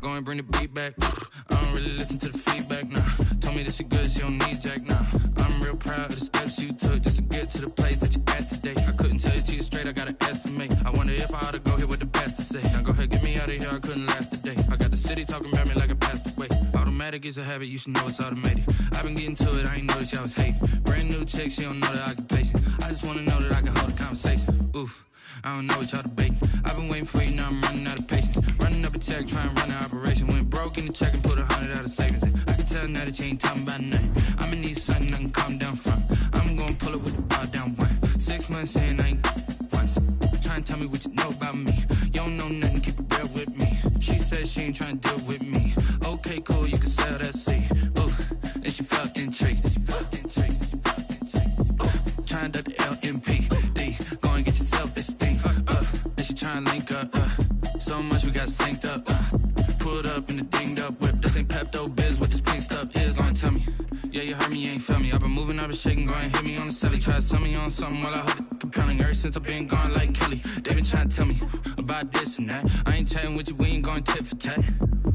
Go and bring the beat back. I don't really listen to the feedback, nah. Told me that she good, she don't need jack, nah. I'm real proud of the steps you took just to get to the place that you're at today. I couldn't tell it to you straight, I gotta estimate. I wonder if I ought to go here with the best to say. Now go ahead, get me out of here, I couldn't last a day. I got the city talking about me like I passed away. Automatic is a habit, you should know it's automated. I've been getting to it, I ain't noticed y'all was hating. Brand new chick, she don't know the occupation. I just wanna know that I can hold a conversation. Oof, I don't know what y'all debating. I've been waiting for you, now I'm running out of patience. Running up a check, trying to run an operation. Went broke in the check and put 100 out of savings in. I can tell now that you ain't talking about nothing. I'ma need something I can calm down from. I'm gonna pull it with the bar down one. 6 months in, I ain't once. Trying to tell me what you know about me. You don't know nothing, keep it real with me. She said she ain't trying to deal with me. Okay, cool, you can sell that seed. Ooh, and she felt intrigued. Trying to the LMPD. Go and get your self-esteem. And she trying to link up. So much we got synced up. Pulled up in the dinged up whip. This ain't Pepto Biz, what this pink stuff is. Gonna tell me. Yeah, you heard me, you ain't felt me. I've been moving, I've been shaking, go and hit me on the celly. Try to sell me on something while I hold it compelling. Ever since I've been gone like Kelly, they been trying to tell me about this and that. I ain't chatting with you, we ain't going tit for tat.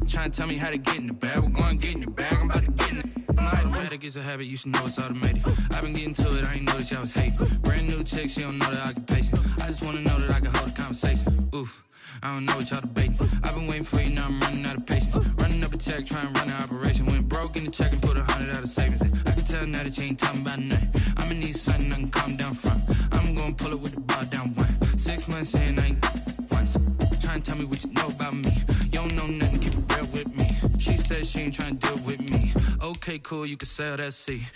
Trying to tell me how to get in the bag. We're going to get in the bag, I'm about to get in it. Automatic is a habit, you should know it's automated. I've been getting to it, I ain't noticed y'all was hating. Brand new chick, she don't know the occupation. I just wanna know that I can hold a conversation. Oof, I don't know what y'all debating. I've been waiting for you, now I'm running out of patience. Running up a check, trying to run an operation. Went broke in the check and put 100 out of savings in. I can tell now that you ain't talking about nothing. I'ma need something I can calm down from. I'm gonna pull it with the bar down one. 6 months in, I ain't once. Trying to tell me what you know about me. You don't know nothing, keep it real with me. She said she ain't trying to deal with me. Okay, cool, you can sell that seed.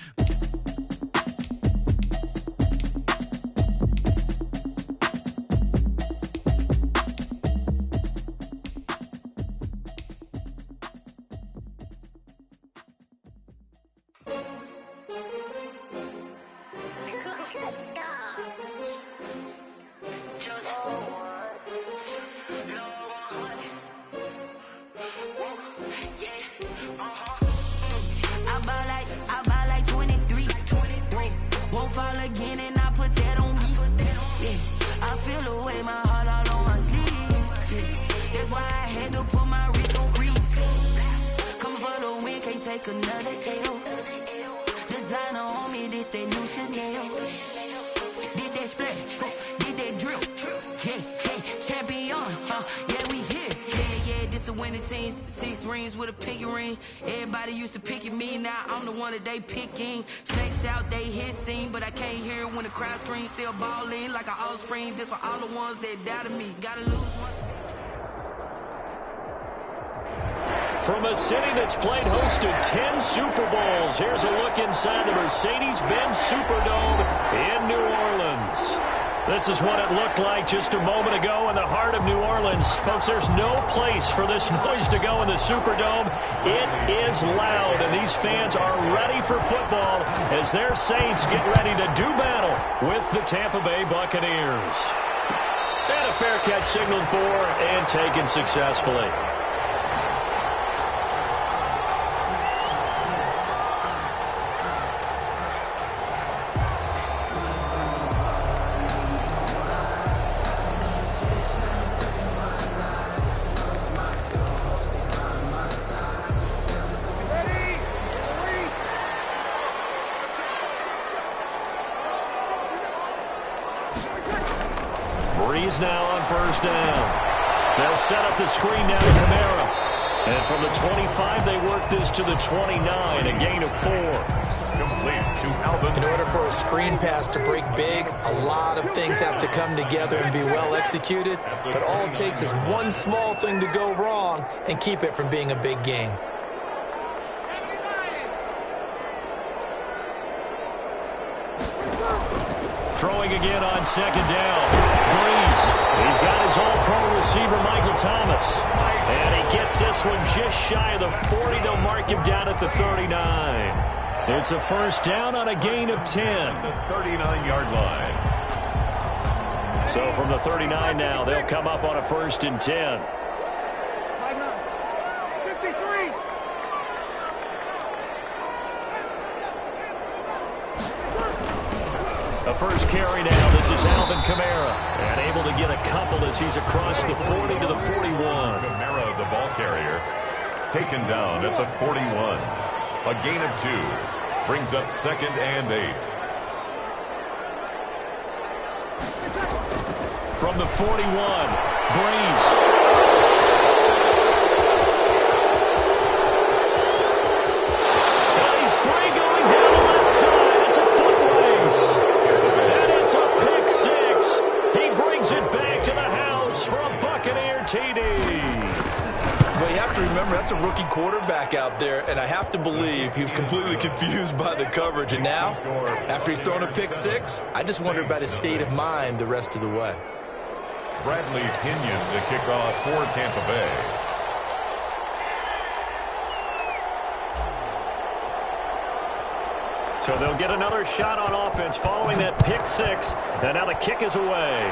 They picking snakes out, they hissing, but I can't hear when the crowd screams. Still balling like an offspring. This for all the ones that doubted me. Gotta lose once. From a city that's played host to 10 Super Bowls, here's a look inside the Mercedes-Benz Superdome in New Orleans. This is what it looked like just a moment ago in the heart of New Orleans. Folks, there's no place for this noise to go in the Superdome. It is loud, and these fans are ready for football as their Saints get ready to do battle with the Tampa Bay Buccaneers. And a fair catch signaled for and taken successfully. Now on first down. They'll set up the screen down to Kamara. And from the 25, they work this to the 29, a gain of 4. Complete to Alvin. In order for a screen pass to break big, a lot of things have to come together and be well executed. But all it takes is one small thing to go wrong and keep it from being a big game. Throwing again on second down. Breeze. He's got his all-pro receiver, Michael Thomas. And he gets this one just shy of the 40. They'll mark him down at the 39. It's a first down on a gain of 10. The 39-yard line. So from the 39 now, they'll come up on a first and 10. 53. A first carry now. This is Alvin Kamara. And able to get a couple as he's across the 40 to the 41. Kamara, the ball carrier. taken down at the 41. A gain of 2 brings up 2nd and 8. From the 41, Breeze. And he's free going down the left side. It's a foot race. And it's a pick 6. He brings it back to the house for a Buccaneer TD. Well, you have to remember, that's a rookie quarterback out there, and I have to believe he was completely confused by the coverage. And now, after he's thrown a pick 6, I just wonder about his state of mind the rest of the way. Bradley Pinion to kick off for Tampa Bay. So they'll get another shot on offense following that pick 6. And now the kick is away.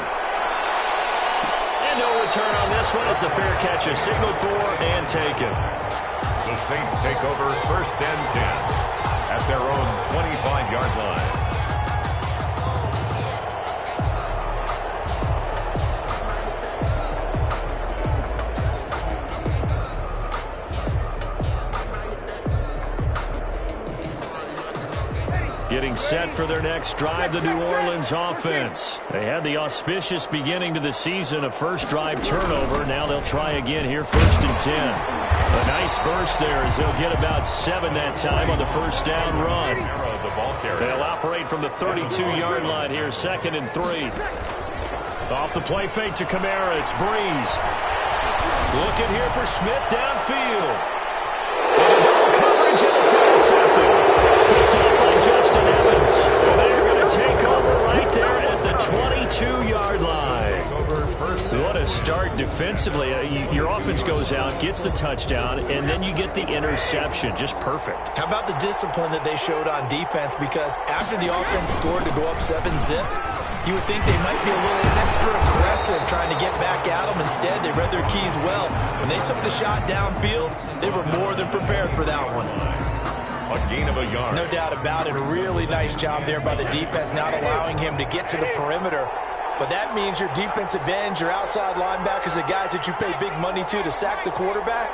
And no return on this one as the fair catch is signaled for and taken. The Saints take over 1st and 10 at their own 25-yard line. Getting set for their next drive, the New Orleans offense. They had the auspicious beginning to the season, a first drive turnover. Now they'll try again here, 1st and 10. A nice burst there as they'll get about 7 that time on the first down run. They'll operate from the 32-yard line here, 2nd and 3. Off the play fake to Kamara, it's Breeze. Looking here for Smith downfield. And double coverage, and it's intercepted. Picked up by Justin Evans. They're going to take over right there at the 22-yard line. What a start defensively. Your offense goes out, gets the touchdown, and then you get the interception. Just perfect. How about the discipline that they showed on defense? Because after the offense scored to go up 7-zip, you would think they might be a little extra aggressive trying to get back at them. Instead, they read their keys well. When they took the shot downfield, they were more than prepared for that one. A gain of a yard. No doubt about it. A really nice job there by the defense, not allowing him to get to the perimeter. But that means your defensive ends, your outside linebackers, the guys that you pay big money to sack the quarterback,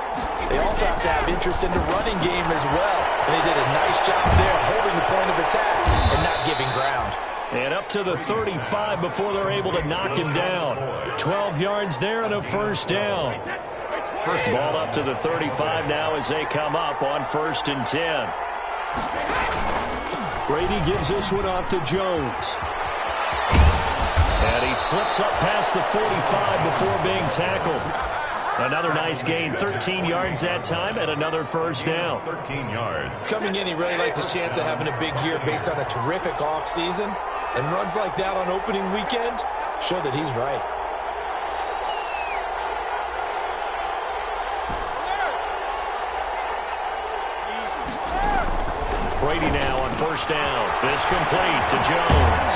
they also have to have interest in the running game as well. And they did a nice job there holding the point of attack and not giving ground. And up to the 35 before they're able to knock him down. 12 yards there and a first down. Ball up to the 35 now as they come up on 1st and 10. Brady gives this one off to Jones. And he slips up past the 45 before being tackled. Another nice gain, 13 yards that time, and another first down. 13 yards. Coming in, he really likes his chance of having a big year based on a terrific offseason. And runs like that on opening weekend show that he's right. Brady now on 1st down. This complete to Jones.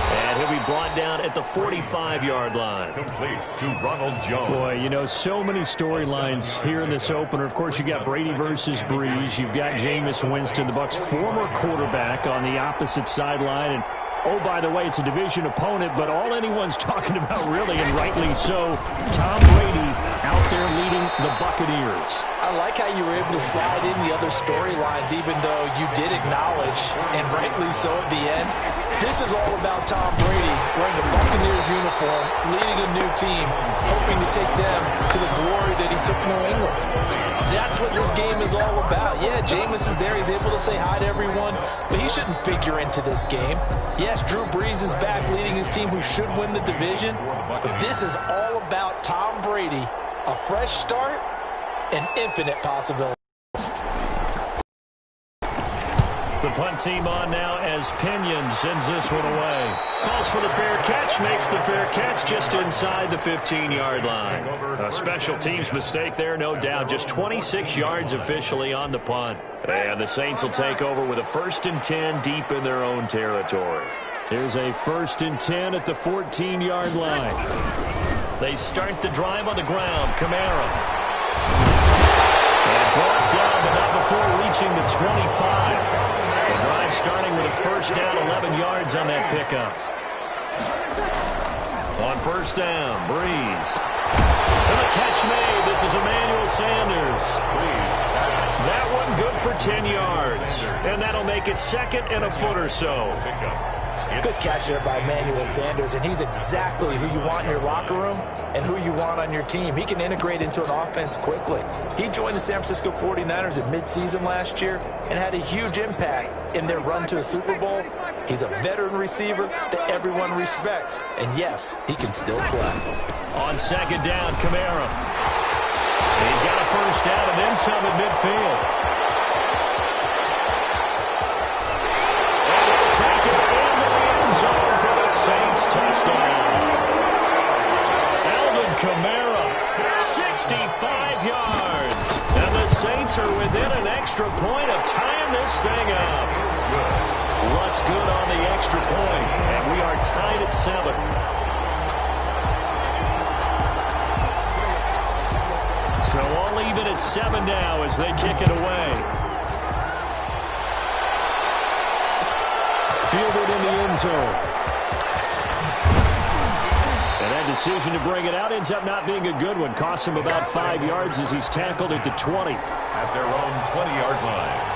And he'll be brought down at the 45-yard line. Complete to Ronald Jones. Boy, you know, so many storylines here in this opener. Of course, you got Brady versus Breeze. You've got Jameis Winston, the Bucs' former quarterback, on the opposite sideline. And oh, by the way, it's a division opponent, but all anyone's talking about really, and rightly so, Tom Brady out there leading the Buccaneers. I like how you were able to slide in the other storylines, even though you did acknowledge, and rightly so at the end, this is all about Tom Brady wearing a Buccaneers uniform, leading a new team, hoping to take them to the glory that he took New England. That's what this game is all about. Yeah, Jameis is there. He's able to say hi to everyone, but he shouldn't figure into this game. Yes, Drew Brees is back leading his team who should win the division, but this is all about Tom Brady, a fresh start, and infinite possibility. The punt team on now as Pinion sends this one away. Calls for the fair catch, makes the fair catch just inside the 15-yard line. A special teams mistake there, no doubt. Just 26 yards officially on the punt. And the Saints will take over with a 1st and 10 deep in their own territory. Here's a 1st and 10 at the 14-yard line. They start the drive on the ground. Kamara. And brought down, but not before reaching the 25. The drive starting with a first down, 11 yards on that pickup. On 1st down, Breeze. And the catch made. This is Emmanuel Sanders. That one good for 10 yards. And that'll make it second and a foot or so. Good catch there by Emmanuel Sanders, and he's exactly who you want in your locker room and who you want on your team. He can integrate into an offense quickly. He joined the San Francisco 49ers at midseason last year and had a huge impact in their run to a Super Bowl. He's a veteran receiver that everyone respects, and yes, he can still play. On second down, Kamara. And he's got a first down and then some at midfield. And he'll take it into the end zone for the Saints touchdown. Alvin Kamara, 65 yards. And the Saints are within an extra point of tying this thing up. What's good on the extra point? And we are tied at 7. So all even at 7 now as they kick it away. Fielded in the end zone. And that decision to bring it out ends up not being a good one. Costs him about 5 yards as he's tackled at the 20. At their own 20-yard line.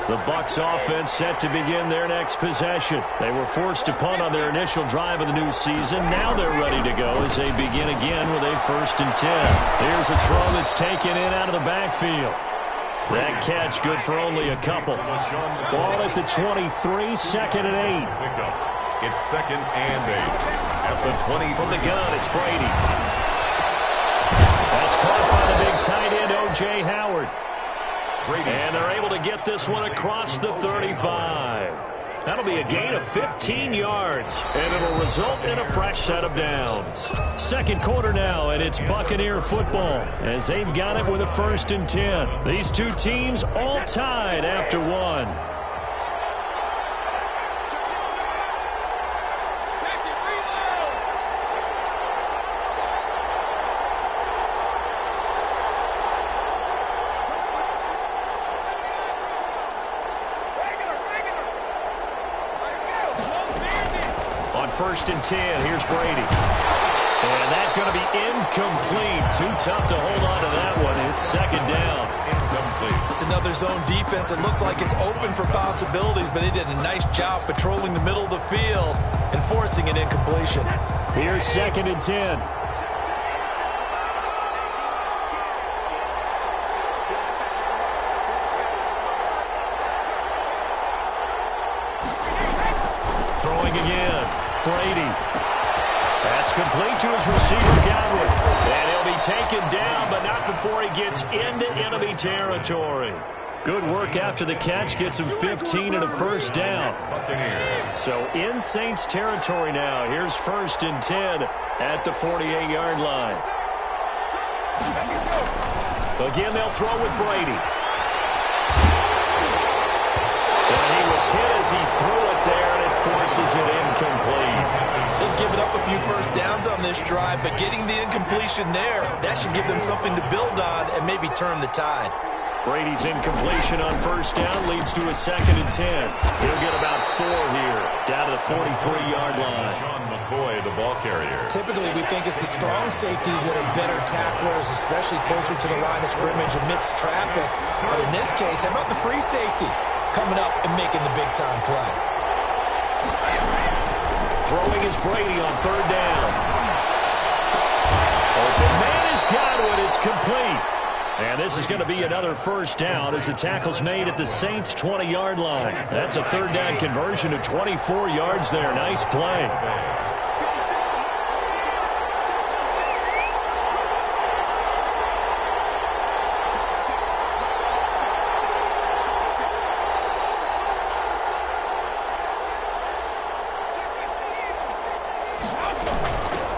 The Bucs offense set to begin their next possession. They were forced to punt on their initial drive of the new season. Now they're ready to go as they begin again with a 1st and 10. Here's a throw that's taken in out of the backfield. That catch good for only a couple. Ball at the 23, 2nd and 8. It's 2nd and 8. At the 20. From the gun, it's Brady. That's caught by the big tight end, O.J. Howard. And they're able to get this one across the 35. That'll be a gain of 15 yards, and it'll result in a fresh set of downs. Second quarter now, and it's Buccaneer football as they've got it with a 1st and 10. These two teams all tied after one. On 1st and 10, here's Brady. And that's going to be incomplete. Too tough to hold on to that one. It's 2nd down. Incomplete. It's another zone defense. It looks like it's open for possibilities, but they did a nice job patrolling the middle of the field and forcing an incompletion. Here's 2nd and 10. Throwing again. Brady. That's complete to his receiver, Godwin. And he'll be taken down, but not before he gets into enemy territory. Good work after the catch. Gets him 15 and a 1st down. So in Saints territory now. Here's 1st and 10 at the 48-yard line. Again, they'll throw with Brady. And he was hit as he threw it there, and it forces it incomplete. They've given up a few 1st downs on this drive, but getting the incompletion there, that should give them something to build on and maybe turn the tide. Brady's incompletion on 1st down leads to a 2nd and 10. He'll get about 4 here, down to the 43-yard line. Sean McCoy, the ball carrier. Typically, we think it's the strong safeties that are better tacklers, especially closer to the line of scrimmage amidst traffic. But in this case, how about the free safety coming up and making the big-time play? Throwing is Brady on 3rd down. Open man is Godwin. It's complete. And this is going to be another 1st down as the tackle's made at the Saints' 20-yard line. That's a 3rd down conversion of 24 yards there. Nice play.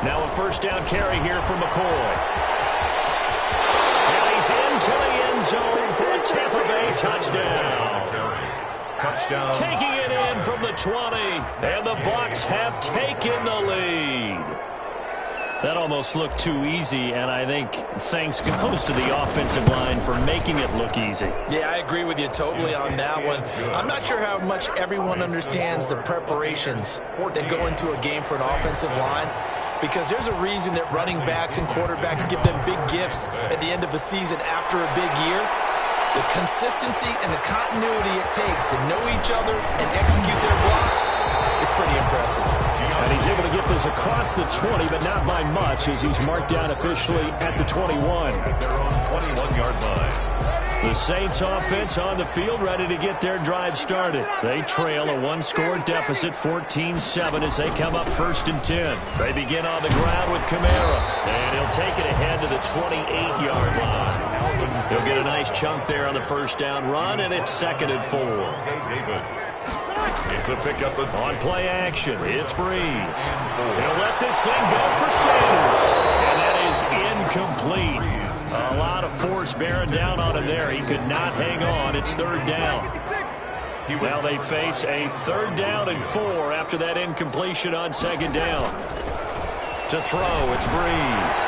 Now a 1st down carry here for McCoy. And he's into the end zone for a Tampa Bay touchdown. Touchdown. Taking it in from the 20, and the Bucs have taken the lead. That almost looked too easy, and I think thanks goes to the offensive line for making it look easy. Yeah, I agree with you totally on that one. I'm not sure how much everyone understands the preparations that go into a game for an offensive line, because there's a reason that running backs and quarterbacks give them big gifts at the end of the season after a big year. The consistency and the continuity it takes to know each other and execute their blocks is pretty impressive. And he's able to get this across the 20, but not by much, as he's marked down officially at the 21. At their own 21-yard line. The Saints offense on the field, ready to get their drive started. They trail a one-score deficit, 14-7, as they come up 1st and 10. They begin on the ground with Kamara, and he'll take it ahead to the 28-yard line. He'll get a nice chunk there on the first down run, and it's 2nd and 4. It's a pickup on play action. It's Breeze. He'll let this thing go for Sanders, and that is incomplete. A lot of force bearing down on him there. He could not hang on. It's 3rd down. Now they face a 3rd down and 4 after that incompletion on 2nd down. To throw, it's Breeze.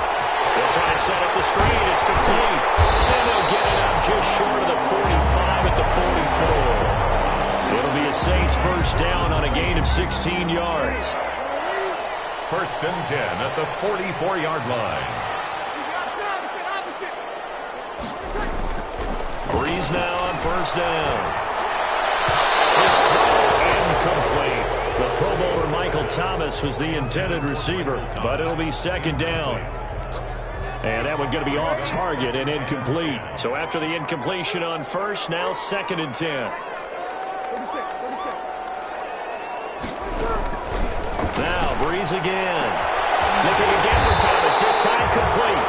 They'll try and set up the screen. It's complete. And they'll get it out just short of the 45 at the 44. It'll be a Saints 1st down on a gain of 16 yards. 1st and 10 at the 44-yard line. Breeze now on 1st down. His throw incomplete. The Pro Bowler Michael Thomas was the intended receiver, but it'll be 2nd down. And that one going to be off target and incomplete. So after the incompletion on 1st, now 2nd and 10. Now Breeze again. Looking again for Thomas, this time complete.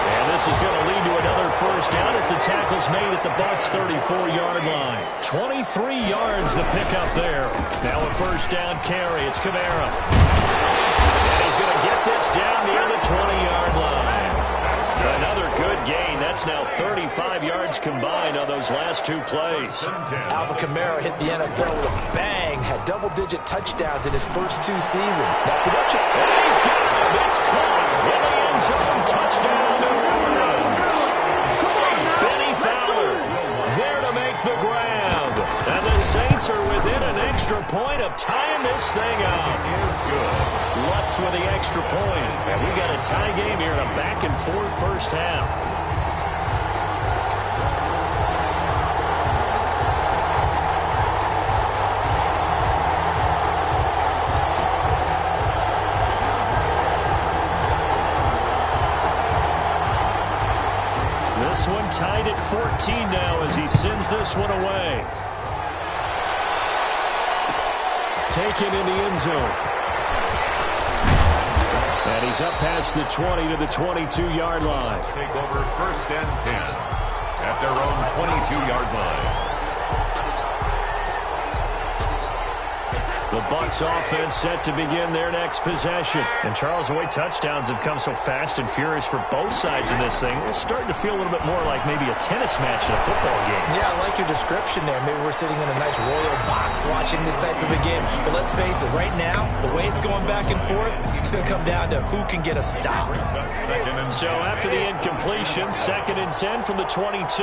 And this is going to lead to another 1st down as the tackle's made at the Bucs' 34-yard line. 23 yards to pick up there. Now a 1st down carry. It's Kamara. And he's going to get this down near the 20-yard line. Another good gain. That's now 35 yards combined on those last 2 plays. Alvin Kamara hit the NFL with a bang. Had double-digit touchdowns in his first 2 seasons. Now production. And he's got him. It's caught in the end zone. Touchdown, New Orleans. Benny Fowler there to make the grab. And the Saints are within an extra point of tying this thing up. Lutz with the extra point. And we got a tie game here in a back-and-forth 1st half. This one tied at 14 now as he sends this one away. Taken in the end zone. And he's up past the 20 to the 22-yard line. Take over 1st and 10 at their own 22-yard line. The Bucs offense set to begin their next possession. And Charles, the way touchdowns have come so fast and furious for both sides in this thing, it's starting to feel a little bit more like maybe a tennis match in a football game. Yeah, I like your description there. Maybe we're sitting in a nice royal box watching this type of a game. But let's face it, right now, the way it's going back and forth, it's going to come down to who can get a stop. So after the incompletion, 2nd and 10 from the 22.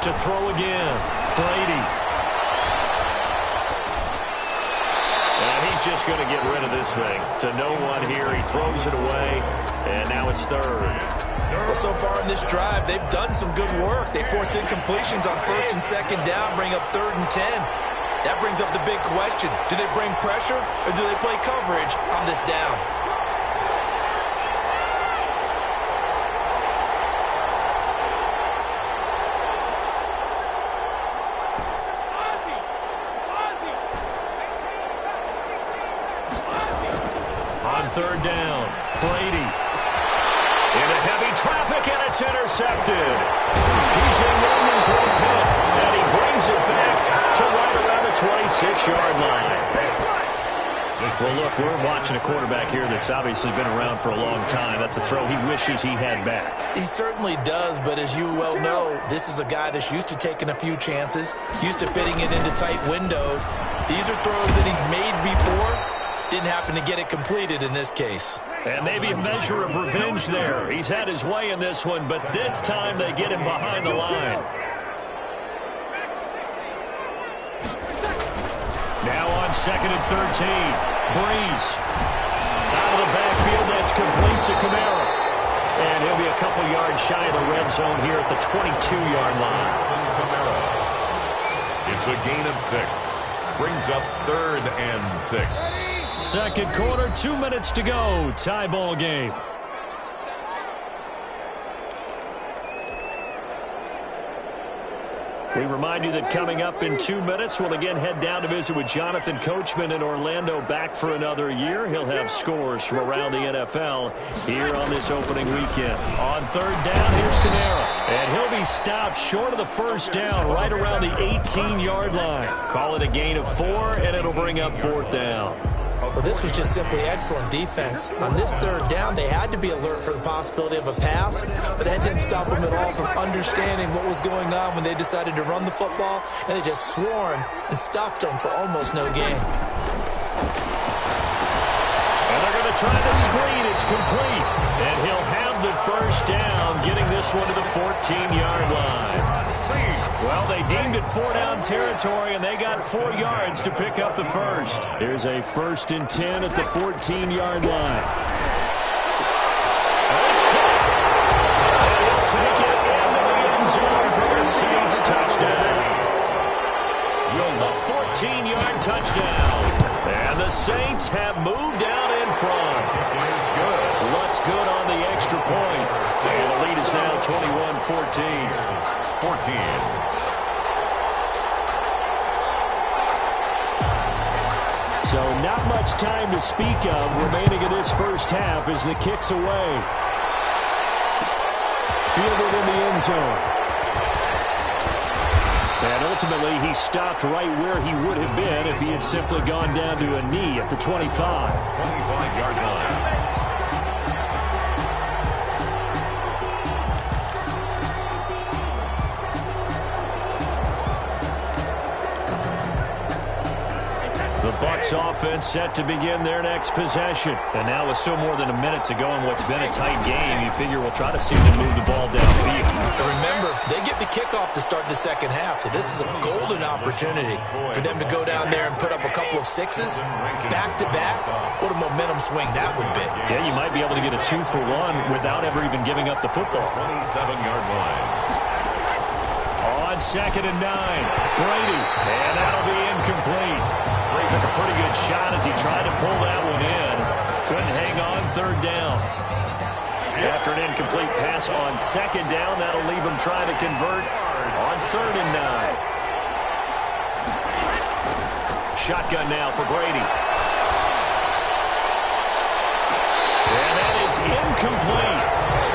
To throw again, Brady. And he's just going to get rid of this thing. To no one here, he throws it away, and now it's 3rd. Well, so far in this drive, they've done some good work. They force incompletions on 1st and 2nd down, bring up 3rd and 10. That brings up the big question. Do they bring pressure, or do they play coverage on this down? On 3rd down, Brady. Into heavy traffic, and it's intercepted. P.J. Williams will pick, and he brings it back to right around the 26-yard line. Well, look, we're watching a quarterback here that's obviously been around for a long time. That's a throw he wishes he had back. He certainly does, but as you well know, this is a guy that's used to taking a few chances, used to fitting it into tight windows. These are throws that he's made before. Didn't happen to get it completed in this case. And maybe a measure of revenge there. He's had his way in this one, but this time they get him behind the line. Now on 2nd and 13. Breeze. Out of the backfield, that's complete to Kamara. And he'll be a couple yards shy of the red zone here at the 22-yard line. It's a gain of 6. Brings up 3rd and 6. Second quarter, 2 minutes to go. Tie ball game. We remind you that coming up in 2 minutes, we'll again head down to visit with Jonathan Coachman in Orlando, back for another year. He'll have scores from around the NFL here on this opening weekend. On 3rd down, here's Kamara. And he'll be stopped short of the first down right around the 18-yard line. Call it a gain of 4, and it'll bring up 4th down. Well, this was just simply excellent defense. On this 3rd down, they had to be alert for the possibility of a pass, but that didn't stop them at all from understanding what was going on when they decided to run the football, and they just swarmed and stuffed them for almost no gain. And they're going to try the screen. It's complete. And he'll have the first down, getting this one to the 14-yard line. Well, they deemed it 4-down territory, and they got 4 yards to pick up the first. Here's a 1st and 10 at the 14-yard line. That's caught. And he'll take it into the end zone for the Saints touchdown. A 14-yard touchdown. And the Saints have moved out in front. What's good on the extra point? And the lead is now 21-14. 14. So not much time to speak of remaining in this first half as the kick's away. Fielded in the end zone. And ultimately he stopped right where he would have been if he had simply gone down to a knee at the 25. 25-yard line. Bucs offense set to begin their next possession. And now with still more than a minute to go in what's been a tight game, you figure we'll try to see them move the ball downfield. And remember, they get the kickoff to start the second half, so this is a golden opportunity for them to go down there and put up a couple of 6s back-to-back. What a momentum swing that would be. Yeah, you might be able to get a 2-for-1 without ever even giving up the football. 27-yard line. On 2nd and 9, Brady, and that'll be incomplete. Brady took a pretty good shot as he tried to pull that one in. Couldn't hang on 3rd down. After an incomplete pass on 2nd down, that'll leave him trying to convert on 3rd and 9. Shotgun now for Brady. And that is incomplete.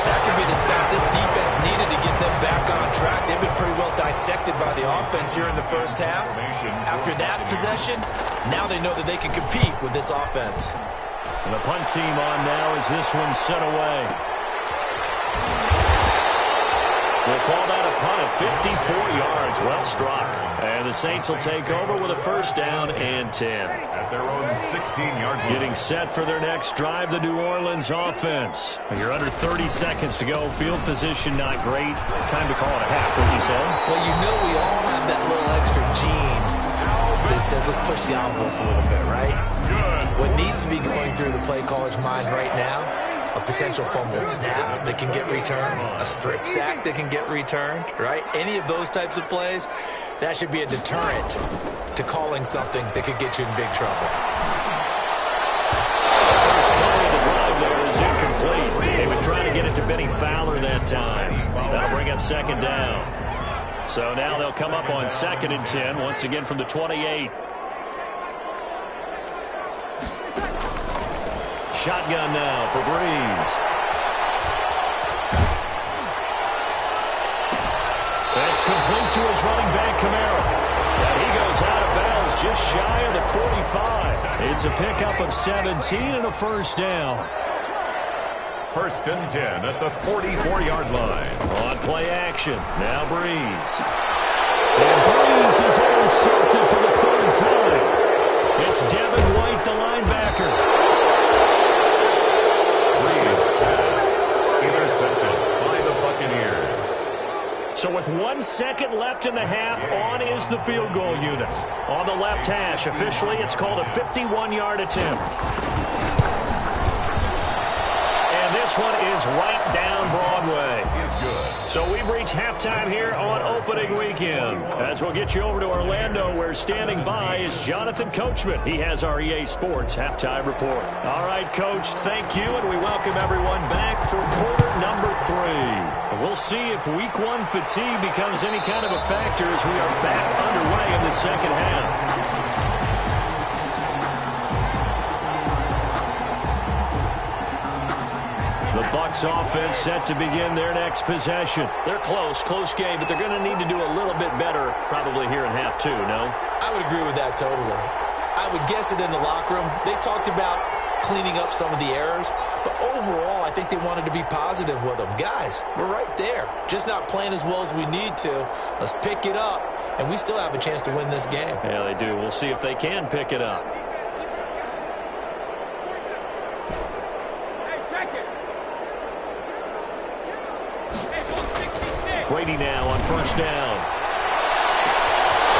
That could be the stop this defense needed to get them back on track. They've been pretty well dissected by the offense here in the first half. After that possession, now they know that they can compete with this offense. And the punt team on now as this one's sent away. We'll call that a punt of 54 yards. Well struck. And the Saints will take over with a 1st down and 10. At their own 16-yard line. Getting set for their next drive, the New Orleans offense. You're under 30 seconds to go. Field position not great. Time to call it a half, would you say? Well, you know we all have that little extra gene that says let's push the envelope a little bit, right? Good. What needs to be going through the play caller's mind right now, a potential fumbled snap that can get returned, a strip sack that can get returned, right? Any of those types of plays, that should be a deterrent to calling something that could get you in big trouble. First play of the drive there is incomplete. He was trying to get it to Benny Fowler that time. That'll bring up 2nd down. So now they'll come up on 2nd and 10, once again from the 28. Shotgun now for Breeze. That's complete to his running back, Kamara. And he goes out of bounds just shy of the 45. It's a pickup of 17 and a first down. First and 10 at the 44-yard line. On play action. Now Breeze. And Breeze is intercepted for the third time. It's Devin White, the linebacker. Breeze pass intercepted by the Buccaneers. So with 1 second left in the half, on is the field goal unit. On the left hash, officially it's called a 51-yard attempt. And this one is right down Broadway. Is good. So we've reached halftime here on opening weekend. As we'll get you over to Orlando, where standing by is Jonathan Coachman. He has our EA Sports halftime report. All right, Coach, thank you, and we welcome everyone back for quarter number 3. We'll see if week 1 fatigue becomes any kind of a factor as we are back underway in the second half. The Bucs offense set to begin their next possession. They're close game, but they're going to need to do a little bit better probably here in half 2, no? I would agree with that totally. I would guess it in the locker room. They talked about cleaning up some of the errors, but overall I think they wanted to be positive with them. Guys, we're right there. Just not playing as well as we need to. Let's pick it up, and we still have a chance to win this game. Yeah, they do. We'll see if they can pick it up. Brady now on first down.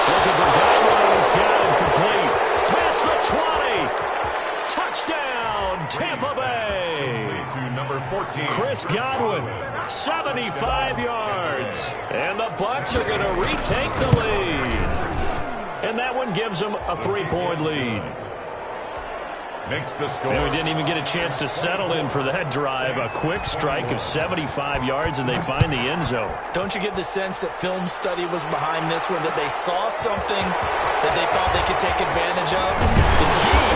Looking for Godwin. He's got him complete. Past the 20. Touchdown, Tampa Bay. To number 14. Chris Godwin, 75 yards. And the Bucs are going to retake the lead. And that one gives them a 3-point lead. Makes the score. And we didn't even get a chance to settle in for that drive. A quick strike of 75 yards, and they find the end zone. Don't you get the sense that film study was behind this one, that they saw something that they thought they could take advantage of? The key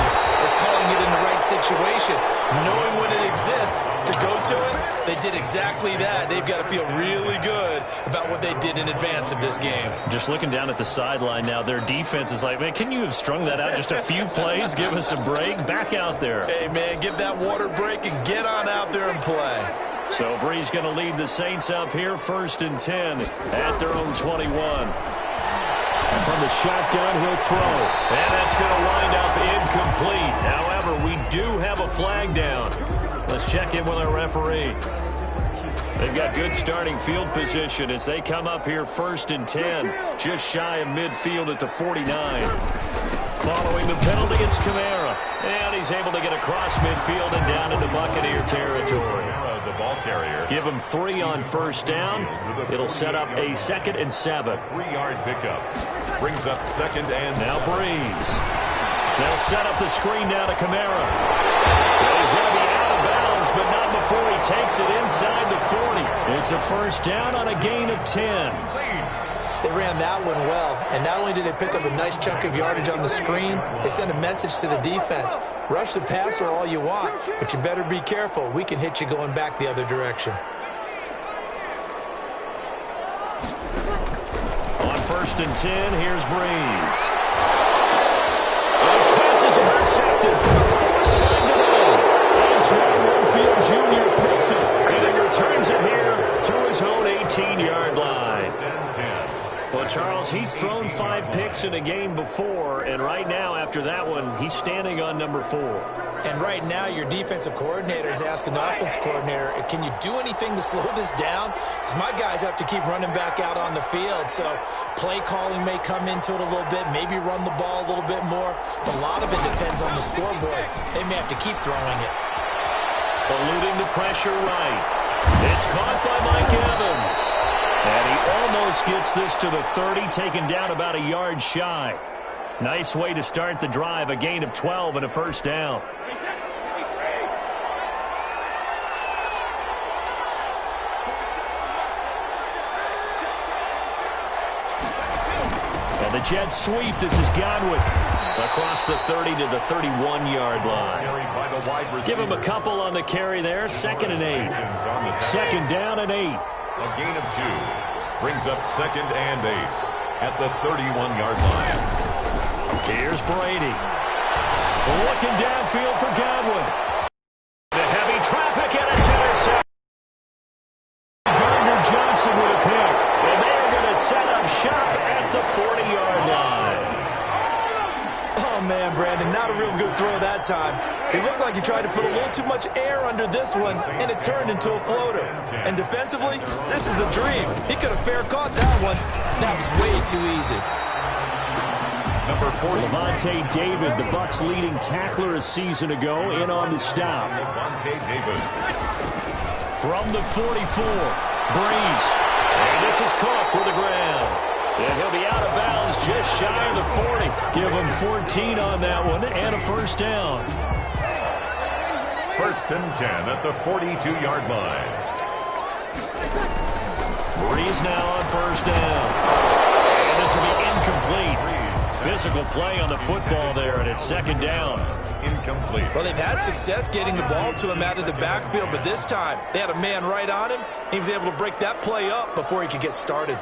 is calling it in the right situation, knowing when it exists to go to it. They did exactly that. They've got to feel really good about what they did in advance of this game. Just looking down at the sideline now, their defense is like, man, can you have strung that out just a few plays? Give us a break. Back out there. Hey, man, give that water break and get on out there and play. So Breeze going to lead the Saints up here, 1st and 10 at their own 21. From the shotgun, he'll throw. And that's going to wind up incomplete. However, we do have a flag down. Let's check in with our referee. They've got good starting field position as they come up here 1st and 10, just shy of midfield at the 49. Following the penalty, it's Kamara. And he's able to get across midfield and down into Buccaneer territory. The ball carrier. Give him 3 on first down. It'll set up a 2nd and 7. 3-yard pickup. Brings up 2nd and now 7. Breeze. They'll set up the screen now to Kamara. Well, he's going to be out of bounds, but not before he takes it inside the 40. It's a first down on a gain of 10. They ran that one well, and not only did they pick up a nice chunk of yardage on the screen, they sent a message to the defense. Rush the passer all you want, but you better be careful. We can hit you going back the other direction. On 1st and 10, here's Breeze. Those passes are intercepted for the 4th time today. Antoine Winfield Jr. picks it, and he returns it here to his own 18-yard line. Well, Charles, he's thrown 5 picks in a game before, and right now, after that one, he's standing on number 4. And right now, your defensive coordinator is asking the offensive coordinator, can you do anything to slow this down? Because my guys have to keep running back out on the field, so play calling may come into it a little bit, maybe run the ball a little bit more. But a lot of it depends on the scoreboard. They may have to keep throwing it. Eluding the pressure right. It's caught by Mike Evans. And he almost gets this to the 30, taken down about a yard shy. Nice way to start the drive, a gain of 12 and a first down. And the Jets sweep. This is Godwin. Across the 30 to the 31-yard line. Give him a couple on the carry there. 2nd and 8. 2nd down and 8. A gain of 2. Brings up 2nd and 8 at the 31-yard line. Here's Brady. Looking downfield for Godwin. The heavy traffic, and it's intercepted. Johnson with a pick, and they're going to set up shop at the 40-yard line. Oh, man, Brandon, not a real good throw that time. It looked like he tried to put a little too much air under this one, and it turned into a floater. And defensively, this is a dream. He could have fair caught that one. That was way too easy. Number 40. Levante David, the Bucs' leading tackler a season ago, in on the stop. Levante David. From the 44. Breeze. And this is Cook with the ground. And he'll be out of bounds just shy of the 40. Give him 14 on that one and a first down. 1st and 10 at the 42-yard line. Breeze now on first down. And this will be incomplete. Physical play on the football there, and it's 2nd down. Incomplete. Well, they've had success getting the ball to him out of the backfield, but this time they had a man right on him. He was able to break that play up before he could get started.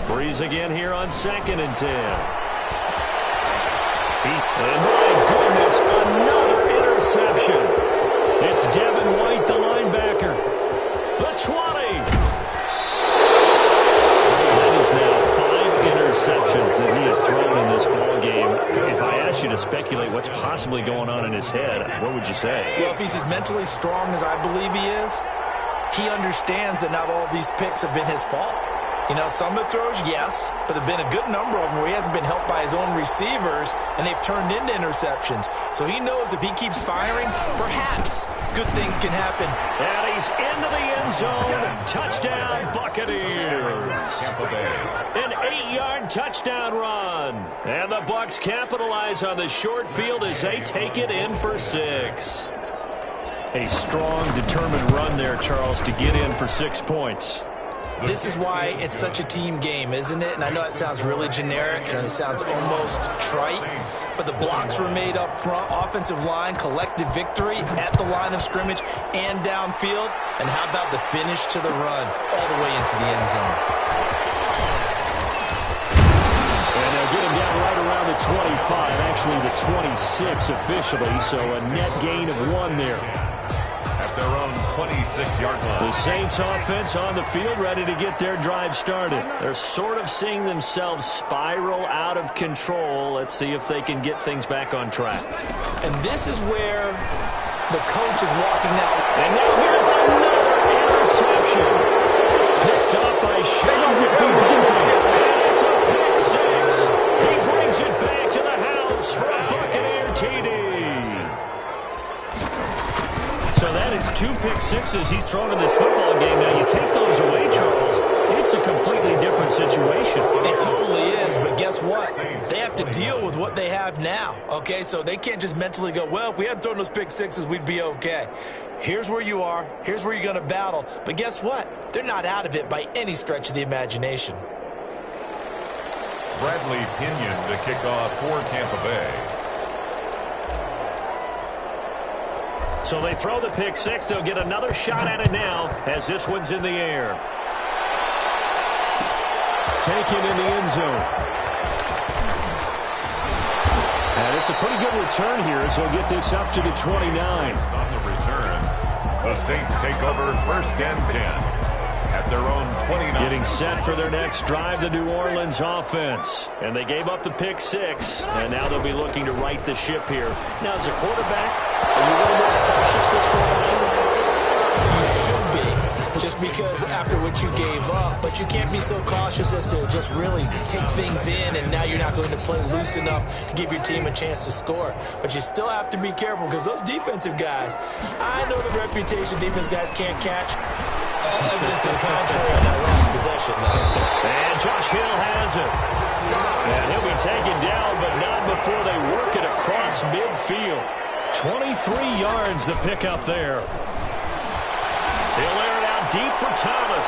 Breeze again here on 2nd and 10. And my goodness, another interception. It's Devin White, the linebacker. The 20. Interceptions that he has thrown in this ball game. If I asked you to speculate what's possibly going on in his head, what would you say? Well, if he's as mentally strong as I believe he is, he understands that not all these picks have been his fault. You know, some of the throws, yes, but there have been a good number of them where he hasn't been helped by his own receivers, and they've turned into interceptions. So he knows if he keeps firing, perhaps good things can happen. And he's into the end zone. Touchdown, Buccaneers. An 8-yard touchdown run. And the Bucs capitalize on the short field as they take it in for 6. A strong, determined run there, Charles, to get in for 6 points. This is why it's such a team game, isn't it? And I know that sounds really generic and it sounds almost trite, but the blocks were made up front, offensive line, collective victory at the line of scrimmage and downfield. And how about the finish to the run all the way into the end zone? And they'll get him down right around the 25, actually the 26 officially, so a net gain of 1 there. Their own 26-yard line. The Saints offense on the field, ready to get their drive started. They're sort of seeing themselves spiral out of control. Let's see if they can get things back on track. And this is where the coach is walking now. And now here's another interception. Picked up by Sean Bunting. It's a pick 6. He brings it back to the house for a Buccaneer TD. So that is 2 pick 6s he's thrown in this football game. Now, you take those away, Charles, it's a completely different situation. It totally is, but guess what? They have to deal with what they have now, okay? So they can't just mentally go, well, if we hadn't thrown those pick 6s, we'd be okay. Here's where you are. Here's where you're going to battle. But guess what? They're not out of it by any stretch of the imagination. Bradley Pinion to kick off for Tampa Bay. So they throw the pick 6. They'll get another shot at it now as this one's in the air. Taken in the end zone. And it's a pretty good return here, so we'll get this up to the 29. On the return, the Saints take over 1st and 10. At their own 29. Getting set for their next drive, the New Orleans offense. And they gave up the pick 6, and now they'll be looking to right the ship here. Now, as a quarterback, are you a little more cautious this quarterback? You should be, just because after what you gave up, but you can't be so cautious as to just really take things in, and now you're not going to play loose enough to give your team a chance to score. But you still have to be careful, because those defensive guys, I know the reputation defense guys can't catch. All evidence to the contrary on that last possession. And Josh Hill has it. And he'll be taken down, but not before they work it across midfield. 23 yards the pickup there. He'll air it out deep for Thomas.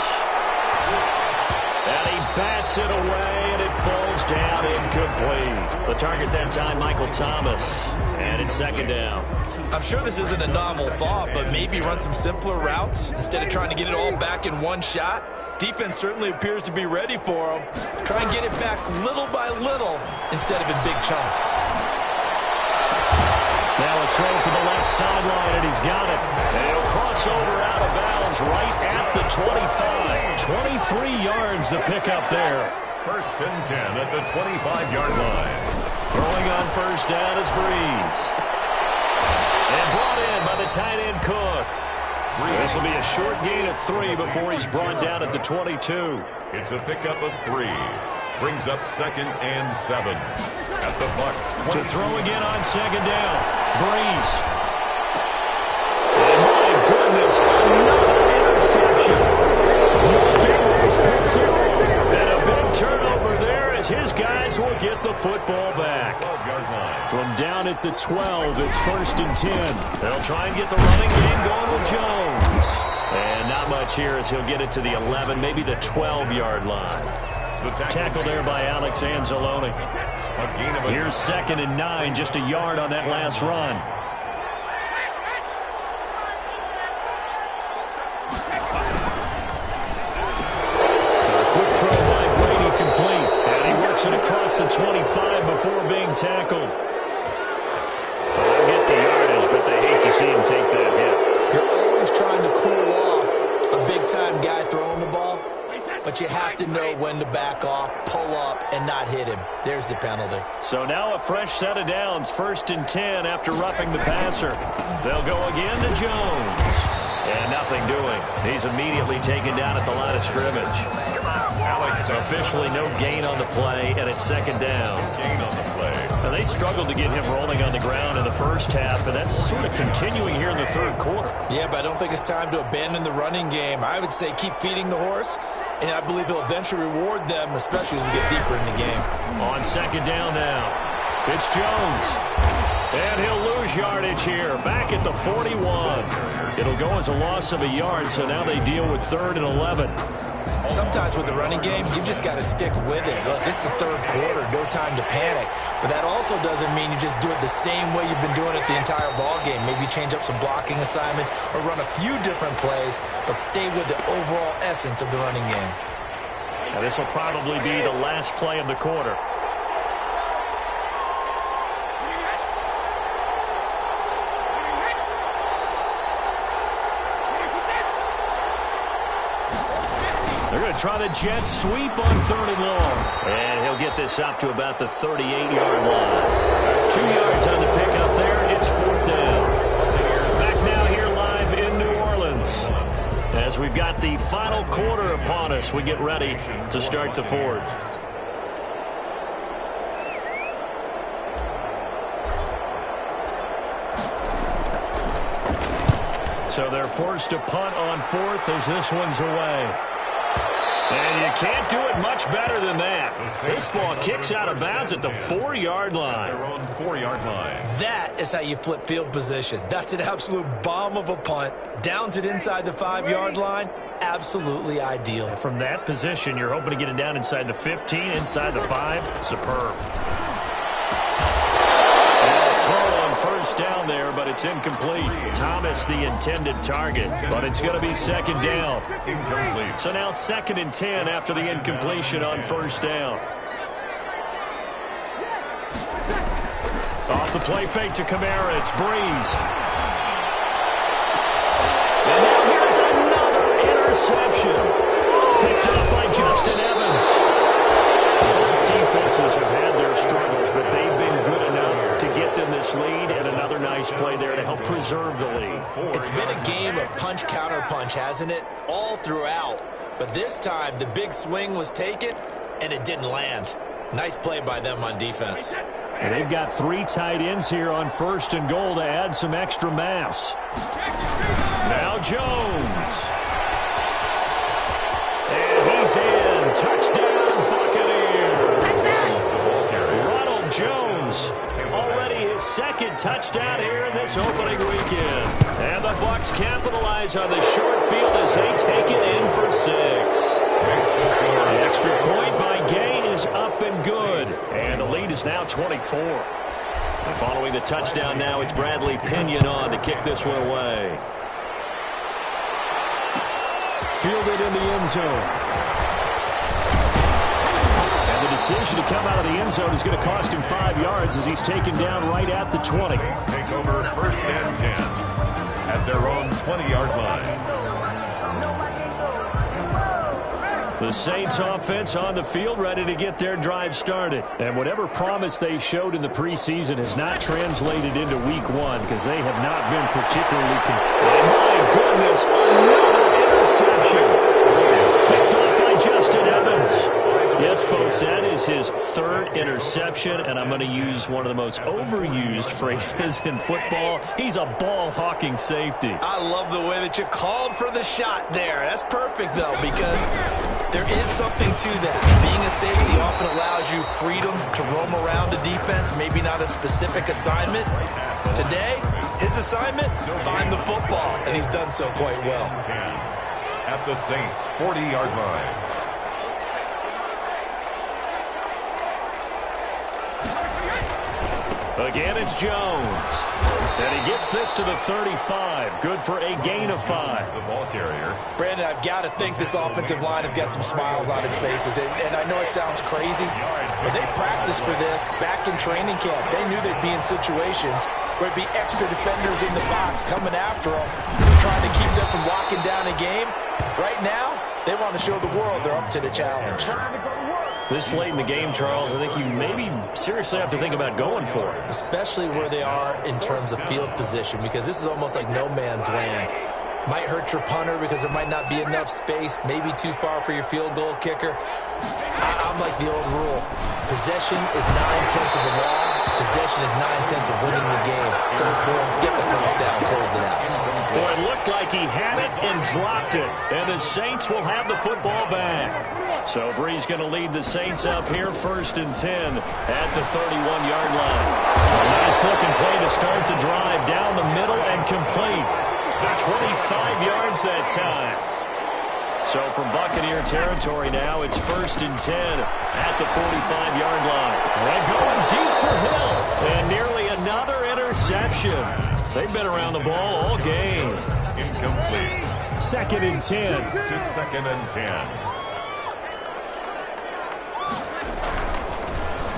And he bats it away, and it falls down incomplete. The target that time, Michael Thomas. And it's 2nd down. I'm sure this isn't a novel thought, but maybe run some simpler routes instead of trying to get it all back in one shot. Defense certainly appears to be ready for him. Try and get it back little by little instead of in big chunks. Now a throw for the left sideline, and he's got it. And he'll cross over out of bounds right at the 25. 23 yards the pickup there. First and 10 at the 25-yard line. Throwing on first down is Breeze. And brought in by the tight end Cook. This will be a short gain of 3 before he's brought down at the 22. It's a pickup of 3. Brings up 2nd and 7. At the Bucs 20. To throw again on second down. Breeze. And my goodness, another interception. Picks it off. And a big turnover there as his guys will get the football back. 12-yard line. From down at the 12, it's first and 10. They'll try and get the running game going with Jones. And not much here as he'll get it to the 11, maybe the 12-yard line. Tackle there by Alex Anzalone. Here's 2nd and 9, just a yard on that last run. A quick throw by Brady complete. And he works it across the 25 before being tackled. They'll get the yardage, but they hate to see him take that hit. You're always trying to cool off a big-time guy throwing the ball, but you have to know when to back off, pull up, and not hit him. There's the penalty. So now a fresh set of downs, 1st and 10 after roughing the passer. They'll go again to Jones. And nothing doing. He's immediately taken down at the line of scrimmage. Alex, officially no gain on the play, and it's 2nd down. Gain on the play. Now, they struggled to get him rolling on the ground in the first half, and that's sort of continuing here in the third quarter. Yeah, but I don't think it's time to abandon the running game. I would say keep feeding the horse, and I believe he'll eventually reward them, especially as we get deeper in the game. On 2nd down now, it's Jones. And he'll lose yardage here, back at the 41. It'll go as a loss of a yard, so now they deal with 3rd and 11. Sometimes with the running game, you've just got to stick with it. Look, it's the third quarter, no time to panic. But that also doesn't mean you just do it the same way you've been doing it the entire ball game. Maybe change up some blocking assignments or run a few different plays, but stay with the overall essence of the running game. Now this will probably be the last play of the quarter. They're going to try the jet sweep on 3rd and long. And he'll get this up to about the 38-yard line. 2 yards on the pickup there. It's 4th down. Back now here live in New Orleans. As we've got the final quarter upon us, we get ready to start the 4th. So they're forced to punt on 4th as this one's away. And you can't do it much better than that. This ball kicks out of bounds at the 4-yard line. Their own 4-yard line. That is how you flip field position. That's an absolute bomb of a punt. Downs it inside the 5-yard line. Absolutely ideal. From that position, you're hoping to get it down inside the 15, inside the 5. Superb. First down there, but it's incomplete. Thomas the intended target, but it's going to be 2nd down. Incomplete. So now 2nd and 10 after the incompletion on 1st down. Off the play fake to Kamara, it's Breeze. And now here's another interception. Picked up by Justin Evans. Defenses have had their struggles, but they've been good enough to get them this lead, and another nice play there to help preserve the lead. It's been a game of punch-counter-punch, hasn't it? All throughout. But this time, the big swing was taken, and it didn't land. Nice play by them on defense. And they've got 3 tight ends here on 1st and goal to add some extra mass. Now Jones. And he's in. Touchdown, Buccaneers. Ronald Jones, already his 2nd touchdown here in this opening weekend. And the Bucs capitalize on the short field as they take it in for 6. The extra point by Gain is up and good. And the lead is now 24. And following the touchdown now, it's Bradley Pinion on to kick this one away. fielded in the end zone. And the decision to come out of the end zone is going to cost him 5 yards as he's taken down right at the 20. Saints take over first and 10 at their own 20-yard line. The Saints offense on the field, ready to get their drive started. And whatever promise they showed in the preseason has not translated into week one because they have not been particularly my goodness, another interception. Picked off by Justin Evans. Yes, folks, that is his third interception, and I'm going to use one of the most overused phrases in football. He's a ball-hawking safety. I love the way that you called for the shot there. That's perfect, though, because there is something to that. Being a safety often allows you freedom to roam around a defense, maybe not a specific assignment. Today, his assignment, find the football, and he's done so quite well. At the Saints' 40-yard line. Again, it's Jones. And he gets this to the 35. Good for a gain of 5. The ball carrier. Brandon, I've got to think this offensive line has got some smiles on its faces. And I know it sounds crazy, but they practiced for this back in training camp. They knew they'd be in situations where it'd be extra defenders in the box coming after them, trying to keep them from locking down a game. Right now, they want to show the world they're up to the challenge. This late in the game, Charles, I think you maybe seriously have to think about going for it. Especially where they are in terms of field position, because this is almost like no man's land. Might hurt your punter because there might not be enough space, maybe too far for your field goal kicker. I'm like the old rule. Possession is 9/10 of the law. Possession is 9/10 of winning the game. Go for it, get the first down, close it out. Boy, it looked like he had it and dropped it. And the Saints will have the football back. So Bree's going to lead the Saints up here first and 10 at the 31-yard line. A nice-looking play to start the drive down the middle and complete. 25 yards that time. So from Buccaneer territory now, it's first and 10 at the 45-yard line. And going deep for Hill. And nearly another interception. They've been around the ball all game. Incomplete. Second and 10. To second and 10.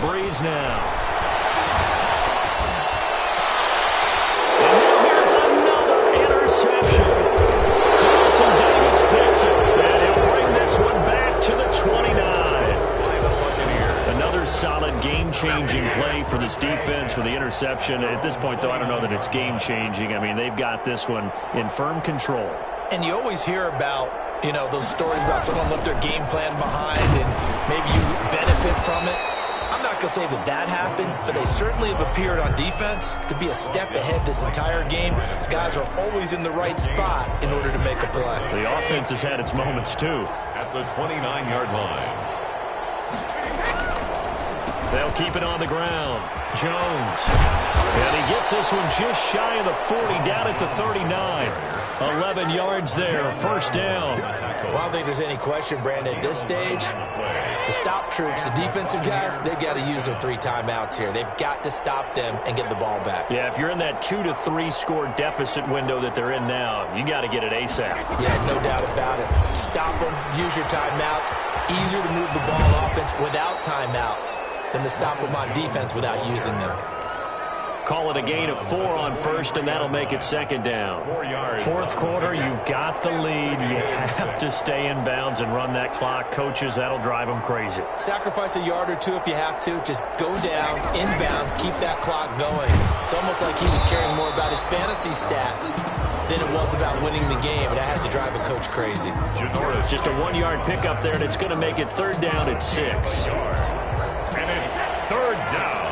Breeze now. And now here's another interception. Carlton Davis picks it. And he'll bring this one back to the 29. Another solid game-changing play for this defense for the interception. At this point, though, I don't know that it's game-changing. I mean, they've got this one in firm control. And you always hear about, you know, those stories about someone left their game plan behind and maybe you benefit from it. I'm not going to say that that happened, but they certainly have appeared on defense to be a step ahead this entire game. Guys are always in the right spot in order to make a play. The offense has had its moments, too. At the 29-yard line. They'll keep it on the ground. Jones. And he gets this one just shy of the 40, down at the 39. 11 yards there, first down. Well, I don't think there's any question, Brandon, at this stage, the stop troops, the defensive guys, they've got to use their 3 timeouts here. They've got to stop them and get the ball back. Yeah, if you're in that 2 to 3 score deficit window that they're in now, you got to get it ASAP. Yeah, no doubt about it. Stop them, use your timeouts. Easier to move the ball offense without timeouts than to stop them on defense without using them. Call it a gain of 4 on first, and that'll make it second down. 4 yards. Fourth quarter, you've got the lead. You have to stay in bounds and run that clock. Coaches, that'll drive them crazy. Sacrifice a yard or 2 if you have to. Just go down, in bounds, keep that clock going. It's almost like he was caring more about his fantasy stats than it was about winning the game. And that has to drive a coach crazy. Just a 1-yard pickup there, and it's going to make it third down at 6. And it's third down.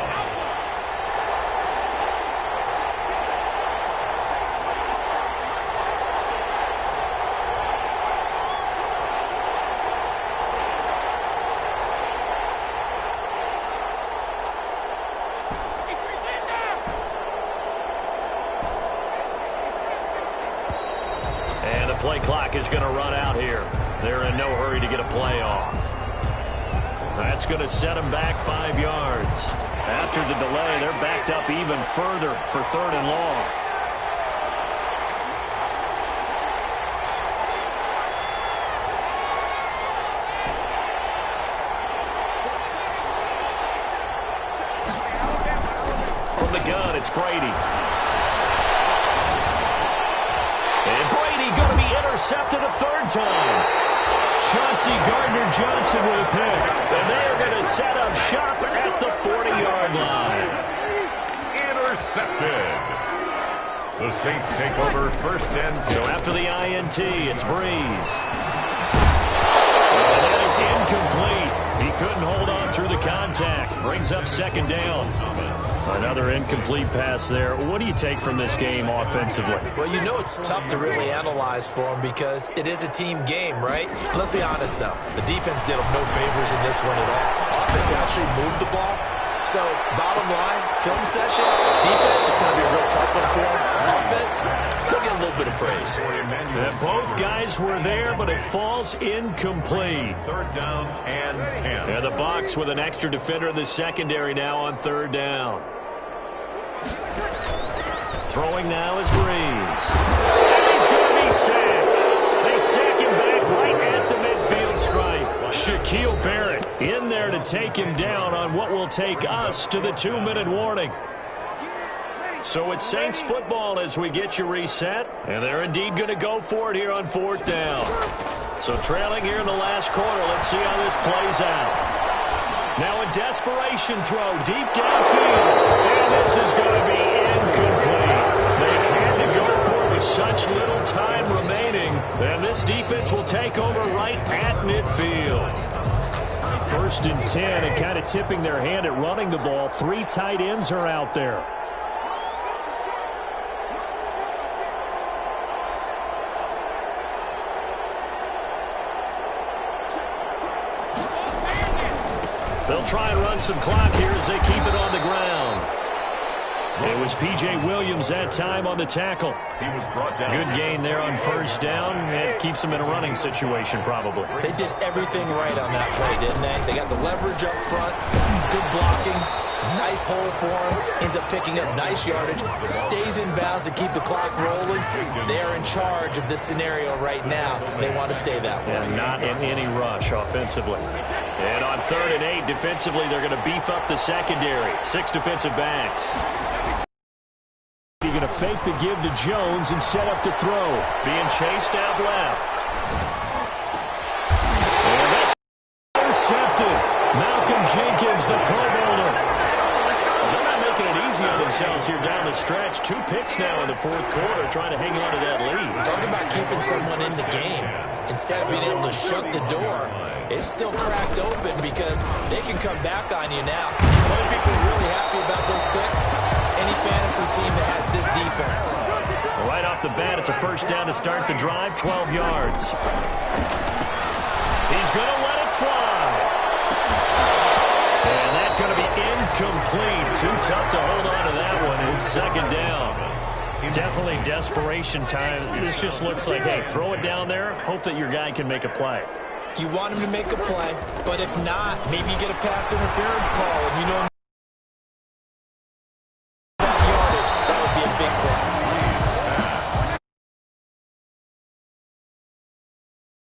And the play clock is going to run out here. They're in no hurry to get a play off. That's going to set them back 5 yards. After the delay, they're backed up even further for third and long. gun. It's Brady. And Brady going to be intercepted a third time. Chauncey Gardner-Johnson with a pick. And they are going to set up shop at the 40-yard line. Intercepted. The Saints take over first and 10. So after the INT, it's Breeze. And that is incomplete. He couldn't hold on through the contact. Brings up second down. Another incomplete pass there. What do you take from this game offensively? Well, you know it's tough to really analyze for them because it is a team game, right? Let's be honest, though. The defense did them no favors in this one at all. Offense actually moved the ball. So, bottom line, film session, defense is going to be a real tough one for them. Offense, they'll get a little bit of praise. And both guys were there, but it falls incomplete. Third down and 10. And the Bucs with an extra defender in the secondary now on third down. Throwing now is Breeze. And he's going to be sacked. They sack him back right at the midfield stripe. Shaquille Barrett in there to take him down on what will take us to the 2-minute warning. So it's Saints football as we get you reset. And they're indeed going to go for it here on fourth down. So trailing here in the last quarter. Let's see how this plays out. Now a desperation throw deep downfield. And this is going to be incomplete. They had to go for it with such little time remaining. And this defense will take over right at midfield. First and 10 and kind of tipping their hand at running the ball. 3 tight ends are out there. They'll try and run some clock here as they keep it on the ground. It was P.J. Williams that time on the tackle. He was brought down. Good gain there on first down. It keeps them in a running situation probably. They did everything right on that play, didn't they? They got the leverage up front, good blocking, nice hole for him, ends up picking up nice yardage, stays in bounds to keep the clock rolling. They are in charge of this scenario right now. They want to stay that way. And not in any rush offensively. And on 3rd and 8, defensively, they're going to beef up the secondary. 6 defensive backs. He's going to fake the give to Jones and set up to throw. Being chased out left. And that's intercepted. Malcolm Jenkins, the Pro Bowler. They're not making it easy on themselves here down the stretch. 2 picks now in the 4th quarter, trying to hang on to that lead. Talk about keeping someone in the game. Instead of being able to shut the door, it's still cracked open because they can come back on you now. Only people really happy about those picks, any fantasy team that has this defense. Right off the bat, it's a first down to start the drive, 12 yards. He's going to let it fly. And that's going to be incomplete. Too tough to hold on to that one. It's second down. Definitely desperation time. This just looks like, hey, throw it down there, hope that your guy can make a play. You want him to make a play, but if not, maybe you get a pass interference call, and you know